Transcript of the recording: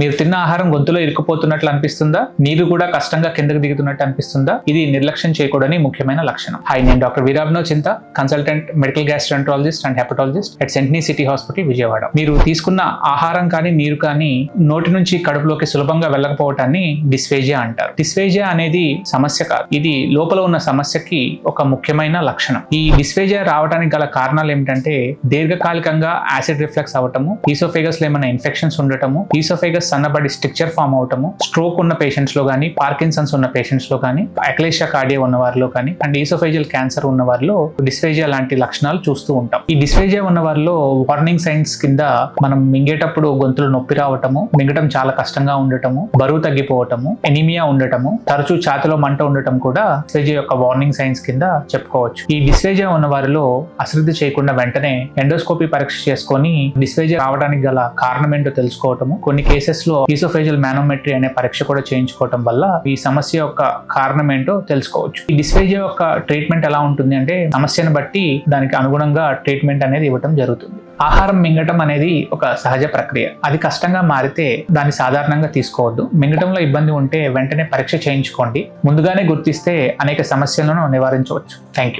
మీరు తిన్న ఆహారం గొంతులో ఇరుక్కుపోతున్నట్లు అనిపిస్తుందా? నీరు కూడా కష్టంగా కిందకు దిగుతున్నట్టు అనిపిస్తుందా? ఇది నిర్లక్ష్యం చేయకూడని ముఖ్యమైన లక్షణం. హాయ్, నేను doctor Veerabhinav Chinta, consultant medical gastroenterologist and hepatologist at Sentini city hospital, Vijayawada. మీరు తీసుకున్న ఆహారం కానీ నీరు కానీ నోటి నుంచి కడుపులోకి సులభంగా వెళ్ళకపోవటాన్ని డిస్ఫేజియా అంటారు. డిస్ఫేజియా అనేది సమస్య కాదు, ఇది లోపల ఉన్న సమస్యకి ఒక ముఖ్యమైన లక్షణం. ఈ డిస్ఫేజియా రావడానికి గల కారణాలు ఏమిటంటే దీర్ఘకాలికంగా యాసిడ్ రిఫ్లెక్స్ అవటము, ఈసోఫేగస్ లో ఏమైనా ఇన్ఫెక్షన్స్ ఉండటము, ఈసోఫేగస్ సన్నబడి స్ట్రక్చర్ ఫామ్ అవటము, స్ట్రోక్ ఉన్న పేషెంట్స్ లో కానీ, పార్కిన్సన్స్ ఉన్న పేషెంట్స్ లో కానీ, అక్లేషియా కార్డియా ఉన్న వారిలో కానీ అండ్ ఈసోఫేజియల్ క్యాన్సర్ ఉన్న వారిలో డిస్ఫేజియా లాంటి లక్షణాలు చూస్తూ ఉంటాం. ఈ డిస్ఫేజియా ఉన్న వారిలో వార్నింగ్ సైన్స్ కింద మనం మింగేటప్పుడు గొంతులో నొప్పి రావటము, మింగటం చాలా కష్టంగా ఉండటము, బరువు తగ్గిపోవటము, ఎనీమియా ఉండటము, తరచూ ఛాతిలో మంట ఉండటం కూడా డిస్ఫేజియా యొక్క వార్నింగ్ సైన్స్ కింద చెప్పుకోవచ్చు. ఈ డిస్ఫేజియా ఉన్న వారిలో అశ్రద్ధ చేయకుండా వెంటనే ఎండోస్కోపీ పరీక్ష చేసుకొని డిస్ఫేజియా రావడానికి గల కారణం ఏంటో తెలుసుకోవటము, కొన్ని కేసెస్ లో ఈసోఫేజియల్ మానోమెట్రీ అనే పరీక్ష కూడా చేయించుకోవటం వల్ల ఈ సమస్య యొక్క కారణం ఏంటో తెలుసుకోవచ్చు. ఈ డిస్ఫేజియా యొక్క ట్రీట్మెంట్ ఎలా ఉంటుంది అంటే సమస్యను బట్టి దానికి అనుగుణంగా ట్రీట్మెంట్ అనేది ఇవ్వటం జరుగుతుంది. ఆహారం మింగటం అనేది ఒక సహజ ప్రక్రియ. అది కష్టంగా మారితే దాన్ని సాధారణంగా తీసుకోవద్దు. మింగటంలో ఇబ్బంది ఉంటే వెంటనే పరీక్ష చేయించుకోండి. ముందుగానే గుర్తిస్తే అనేక సమస్యలను నివారించవచ్చు. Thank you.